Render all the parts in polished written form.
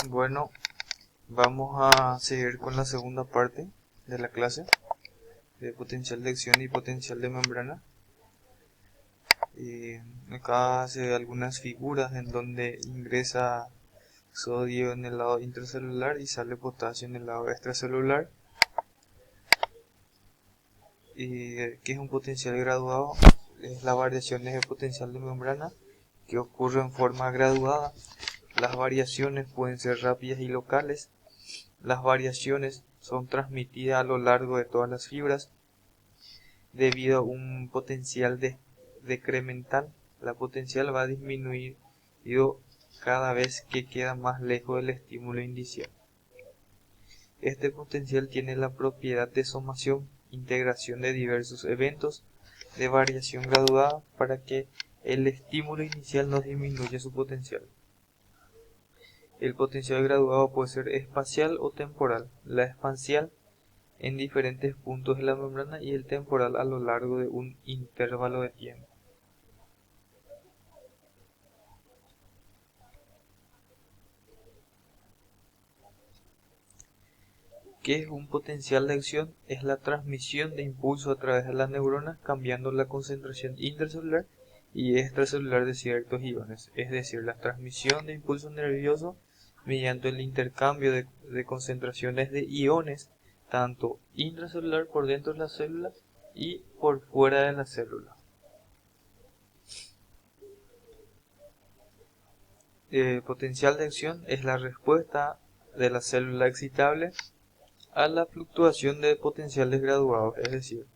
Bueno, vamos a seguir con la segunda parte de la clase de potencial de acción y potencial de membrana. Acá hace algunas figuras en donde ingresa sodio en el lado intracelular y sale potasio en el lado extracelular. ¿Qué es un potencial graduado? Es las variaciones de potencial de membrana que ocurren en forma graduada. Las variaciones pueden ser rápidas y locales. Las variaciones son transmitidas a lo largo de todas las fibras debido a un potencial decremental. La potencial va a disminuir cada vez que queda más lejos del estímulo inicial. Este potencial tiene la propiedad de sumación, integración de diversos eventos de variación graduada para que el estímulo inicial no disminuya su potencial. El potencial graduado puede ser espacial o temporal. La espacial en diferentes puntos de la membrana y el temporal a lo largo de un intervalo de tiempo. ¿Qué es un potencial de acción? Es la transmisión de impulso a través de las neuronas cambiando la concentración intracelular y extracelular de ciertos iones, es decir, la transmisión de impulso nervioso mediante el intercambio de concentraciones de iones tanto intracelular por dentro de la célula y por fuera de la célula. Potencial de acción es la respuesta de la célula excitable a la fluctuación de potenciales graduados, es decir,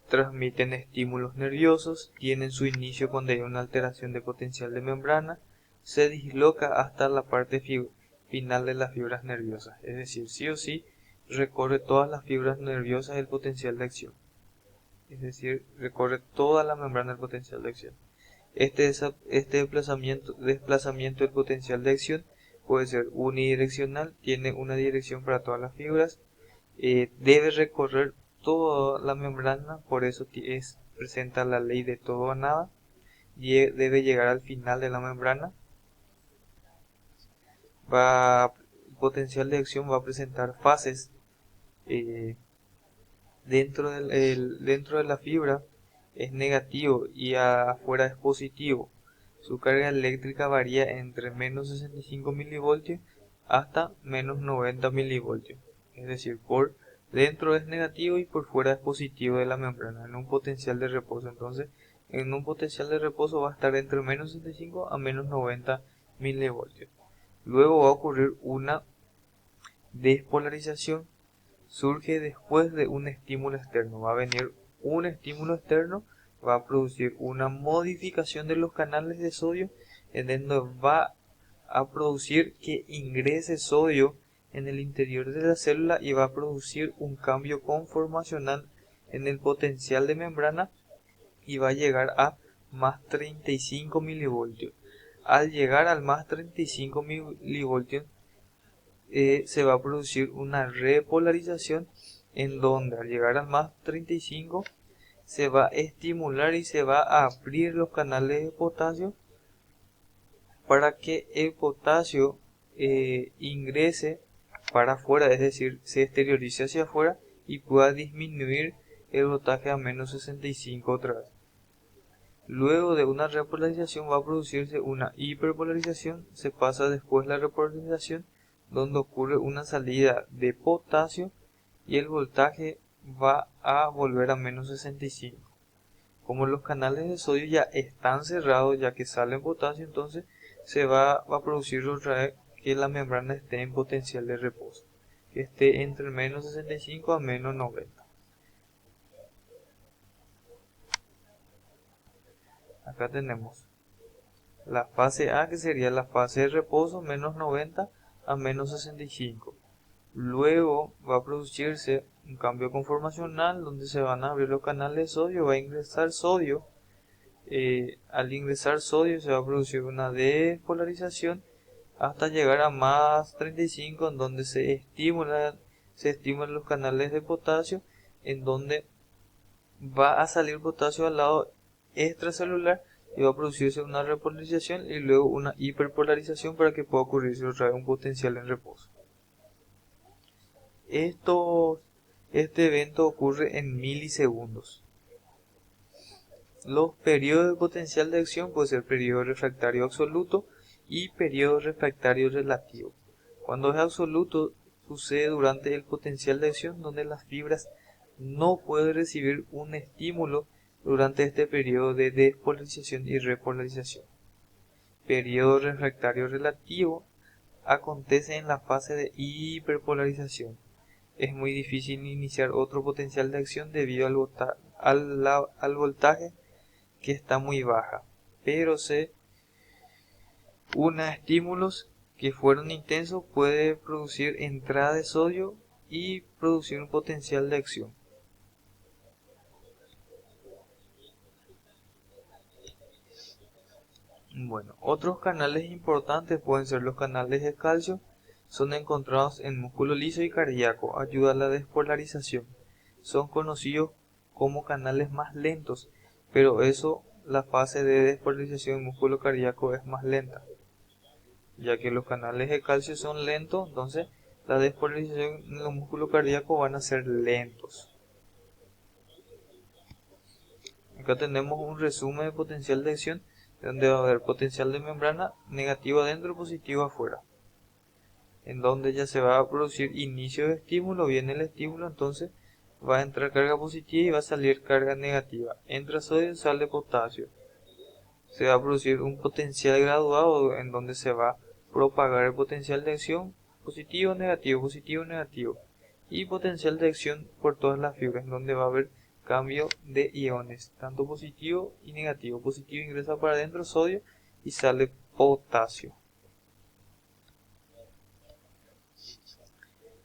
transmiten estímulos nerviosos, tienen su inicio cuando hay una alteración de potencial de membrana, se disloca hasta la parte final de las fibras nerviosas, es decir, sí o sí recorre todas las fibras nerviosas del potencial de acción, es decir, recorre toda la membrana del potencial de acción. Este desplazamiento del potencial de acción puede ser unidireccional, tiene una dirección para todas las fibras, debe recorrer toda la membrana, por eso presenta la ley de todo o nada, y debe llegar al final de la membrana. El potencial de acción va a presentar fases dentro de la fibra es negativo y afuera es positivo. Su carga eléctrica varía entre menos 65 milivoltios hasta menos 90 milivoltios. Es decir, por dentro es negativo y por fuera es positivo de la membrana en un potencial de reposo. Entonces, en un potencial de reposo va a estar entre menos 65 a menos 90 milivoltios. Luego va a ocurrir una despolarización. Surge después de un estímulo externo. Va a venir un estímulo externo, va a producir una modificación de los canales de sodio, en donde va a producir que ingrese sodio en el interior de la célula y va a producir un cambio conformacional en el potencial de membrana y va a llegar a más 35 milivoltios. Al llegar al más 35 milivoltios, se va a producir una repolarización en donde al llegar al más 35 se va a estimular y se va a abrir los canales de potasio para que el potasio ingrese para afuera, es decir, se exteriorice hacia afuera y pueda disminuir el voltaje a menos 65 otra vez. Luego de una repolarización va a producirse una hiperpolarización, se pasa después la repolarización donde ocurre una salida de potasio y el voltaje va a volver a menos 65. Como los canales de sodio ya están cerrados, ya que sale potasio, entonces se va a producir otra vez que la membrana esté en potencial de reposo, que esté entre menos 65 a menos 90. Acá tenemos la fase A, que sería la fase de reposo, menos 90 a menos 65. Luego va a producirse un cambio conformacional donde se van a abrir los canales de sodio, va a ingresar sodio. Al ingresar sodio se va a producir una despolarización hasta llegar a más 35, en donde se estimulan los canales de potasio, en donde va a salir potasio al lado extracelular y va a producirse una repolarización y luego una hiperpolarización para que pueda ocurrirse otra vez un potencial en reposo. Este evento ocurre en milisegundos. Los periodos de potencial de acción pueden ser periodo refractario absoluto y periodo refractario relativo. Cuando es absoluto, sucede durante el potencial de acción donde las fibras no pueden recibir un estímulo durante este periodo de despolarización y repolarización. Periodo refractario relativo acontece en la fase de hiperpolarización. Es muy difícil iniciar otro potencial de acción debido al voltaje que está muy baja, pero se una estímulos que fueron intensos puede producir entrada de sodio y producir un potencial de acción. Bueno, otros canales importantes pueden ser los canales de calcio, son encontrados en músculo liso y cardíaco, ayuda a la despolarización. Son conocidos como canales más lentos, pero la fase de despolarización en músculo cardíaco es más lenta. Ya que los canales de calcio son lentos, entonces la despolarización en los músculos cardíacos van a ser lentos. Acá tenemos un resumen de potencial de acción, donde va a haber potencial de membrana negativo adentro, positivo afuera. En donde ya se va a producir inicio de estímulo, viene el estímulo, entonces va a entrar carga positiva y va a salir carga negativa. Entra sodio, sale potasio. Se va a producir un potencial graduado en donde se va a propagar el potencial de acción positivo, negativo, y potencial de acción por todas las fibras, en donde va a haber cambio de iones, tanto positivo y negativo. Positivo ingresa para adentro sodio y sale potasio.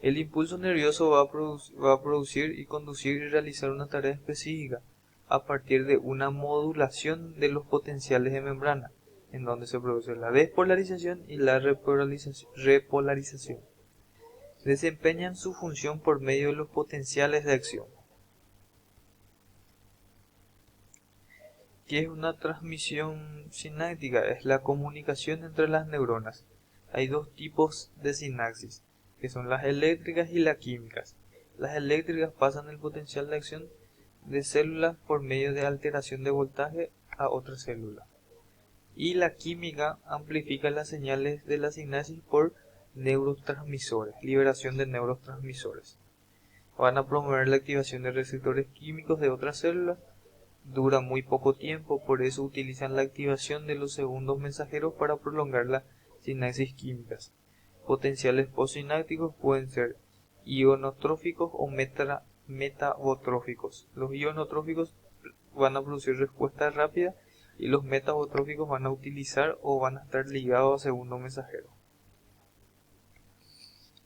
El impulso nervioso va a producir y conducir y realizar una tarea específica a partir de una modulación de los potenciales de membrana, en donde se produce la despolarización y la repolarización. Desempeñan su función por medio de los potenciales de acción. ¿Qué es una transmisión sináptica? Es la comunicación entre las neuronas. Hay dos tipos de sinapsis, que son las eléctricas y las químicas. Las eléctricas pasan el potencial de acción de células por medio de alteración de voltaje a otra célula. Y la química amplifica las señales de la sinapsis por neurotransmisores, liberación de neurotransmisores. Van a promover la activación de receptores químicos de otras células. Dura muy poco tiempo, por eso utilizan la activación de los segundos mensajeros para prolongar las sinapsis químicas. Potenciales postsinápticos pueden ser ionotróficos o metabotróficos. Los ionotróficos van a producir respuesta rápida y los metabotróficos van a utilizar o van a estar ligados a segundos mensajeros.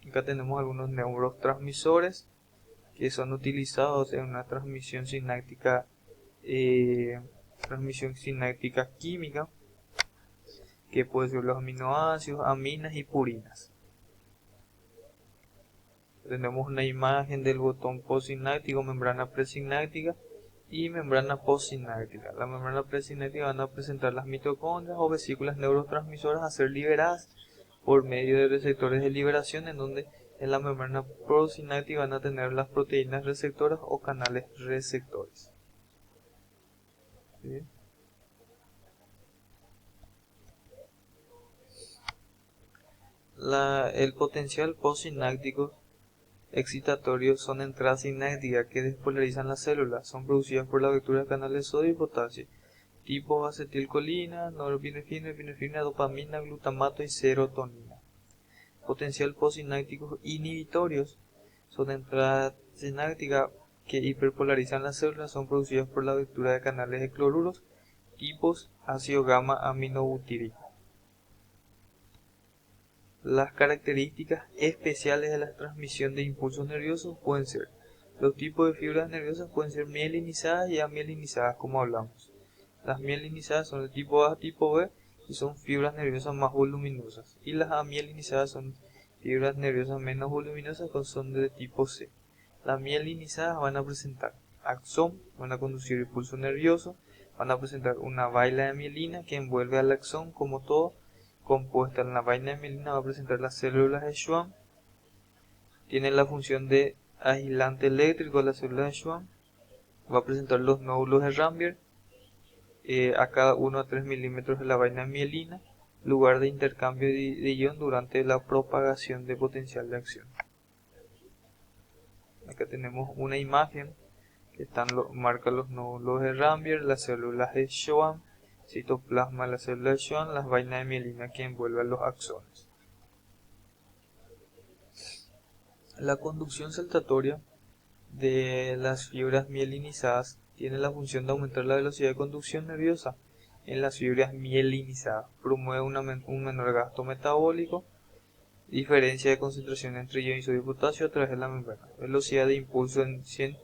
Acá tenemos algunos neurotransmisores que son utilizados en una transmisión sináptica química, que puede ser los aminoácidos, aminas y purinas. Tenemos una imagen del botón postsináptico, membrana presináptica y membrana postsináptica. La membrana presináptica van a presentar las mitocondrias o vesículas neurotransmisoras a ser liberadas por medio de receptores de liberación, en donde en la membrana postsináptica van a tener las proteínas receptoras o canales receptores. ¿Sí? El potencial postsináptico excitatorio son entradas sinápticas que despolarizan las células. Son producidas por la abertura de canales de sodio y potasio, tipo acetilcolina, norepinefrina, epinefrina, dopamina, glutamato y serotonina. Potencial postsinápticos inhibitorios son entradas sinápticas que hiperpolarizan las células. Son producidas por la abertura de canales de cloruros, tipos ácido gamma aminobutírico. Las características especiales de la transmisión de impulsos nerviosos pueden ser: los tipos de fibras nerviosas pueden ser mielinizadas y amielinizadas, como hablamos. Las mielinizadas son de tipo A, tipo B y son fibras nerviosas más voluminosas, y las amielinizadas son fibras nerviosas menos voluminosas que son de tipo C. Las mielinizadas van a presentar axón, van a conducir impulso nervioso, van a presentar una vaina de mielina que envuelve al axón como todo, compuesta en la vaina de mielina va a presentar las células de Schwann, tiene la función de aislante eléctrico las células de Schwann, va a presentar los nódulos de Rambier, a cada 1 a 3 milímetros de la vaina de mielina, lugar de intercambio de ion durante la propagación de potencial de acción. Acá tenemos una imagen que marca los nódulos de Rambier, las células de Schwann, citoplasma de las células de Schwann, las vainas de mielina que envuelven los axones. La conducción saltatoria de las fibras mielinizadas tiene la función de aumentar la velocidad de conducción nerviosa en las fibras mielinizadas, promueve un menor gasto metabólico, diferencia de concentración entre iones y sodio y potasio a través de la membrana, velocidad de impulso en 100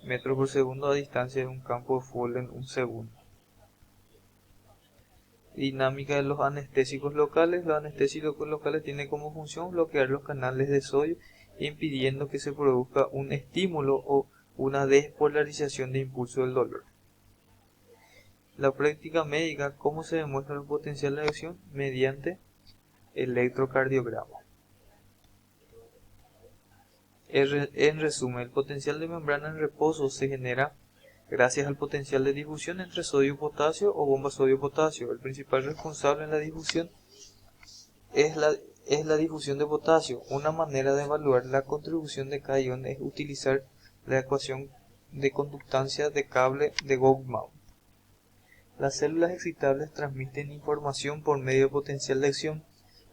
metros por segundo a distancia de un campo de fútbol en un segundo. Dinámica de los anestésicos locales. Los anestésicos locales tienen como función bloquear los canales de sodio, impidiendo que se produzca un estímulo o una despolarización de impulso del dolor. La práctica médica, ¿cómo se demuestra el potencial de acción? Mediante electrocardiograma. En resumen, el potencial de membrana en reposo se genera gracias al potencial de difusión entre sodio y potasio o bomba sodio-potasio. El principal responsable en la difusión es la difusión de potasio. Una manera de evaluar la contribución de cada ion es utilizar la ecuación de conductancia de cable de Goldman. Las células excitables transmiten información por medio de potencial de acción.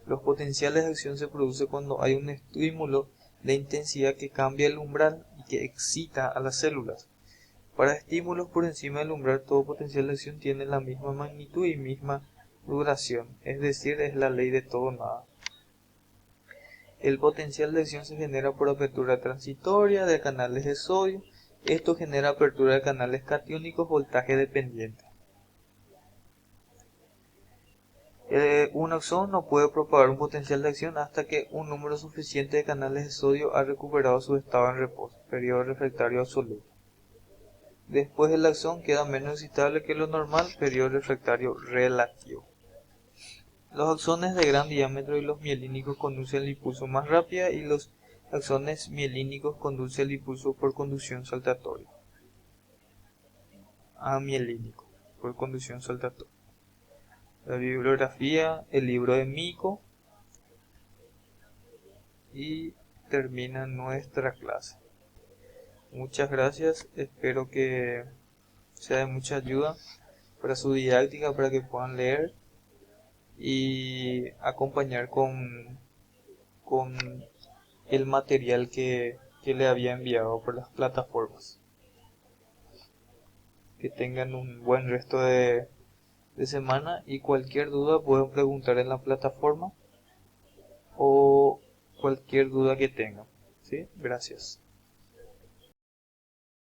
Los potenciales de acción se producen cuando hay un estímulo de intensidad que cambia el umbral y que excita a las células. Para estímulos por encima del umbral, todo potencial de acción tiene la misma magnitud y misma duración, es decir, es la ley de todo o nada. El potencial de acción se genera por apertura transitoria de canales de sodio. Esto genera apertura de canales catiónicos, voltaje dependiente. Un axón no puede propagar un potencial de acción hasta que un número suficiente de canales de sodio ha recuperado su estado en reposo, periodo refractario absoluto. Después el axón queda menos excitable que lo normal, periodo refractario relativo. Los axones de gran diámetro y los mielínicos conducen el impulso más rápida y los axones mielínicos conducen el impulso por conducción saltatoria. Amielínico, por conducción saltatoria. La bibliografía, el libro de Mico, y termina nuestra clase. Muchas gracias, espero que sea de mucha ayuda para su didáctica, para que puedan leer y acompañar con el material que le había enviado por las plataformas. Que tengan un buen resto de semana y cualquier duda pueden preguntar en la plataforma o cualquier duda que tengan. ¿Sí? Gracias.